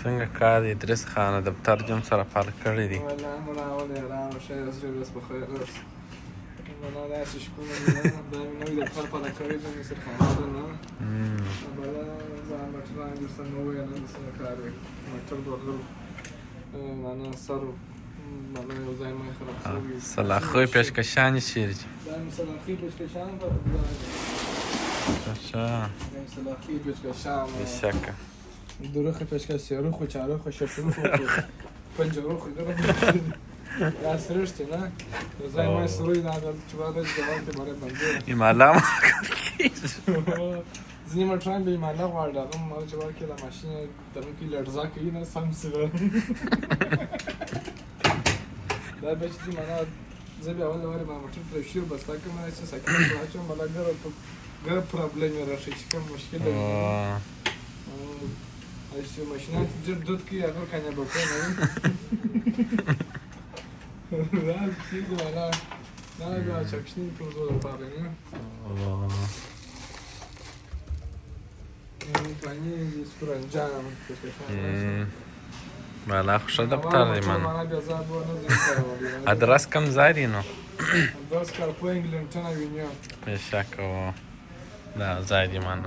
څنګه کار دی ادریس خانه دفتر جم سره فرق کړی دی والله مړه ولې ارام شه زړه بس په خیر اوسه مړه داسې شکونه مې نه دا مې نوی دفتر پته کړی دی مې سره خانه نه بله ځان بټران درسته نه وویل څنګه کار دی موټر دوغل معنی سر معنی یو ځای مې خراب شوي سلاخوی پیشکشانی چیرې دا مې سلاخي پېچکشان په اچھا سلاخي پېچکشان بشکه دروخ پېچکش روخ چاروخ شفروخ پنجروخ یا سرشتی نه ځای مې سروي دا چې واده جواب ته باندې باندې ایمالا ځینې موټران به ایمالا غواړي هغه مال چې ورکړي د ماشین ترنو کې لړزا کوي نه سم سره دا به چې معنا زه بیا اول واره ما موټر ته شو بس تا کوم نه څه سکه راځم مله ګر پرابلم راشي چې کوم مشکل دی ایسه ماشینات ډېر دود کوي هغه کنه به کوي راز چې معنا نه بیا چکشنی په زور پاره نه پانی سپرنجام بالا خوشه دفتر دی من ادرس کم ځای دی نو ادرس کار په انګلند ټنه وینیو بشکه دا ځای دی من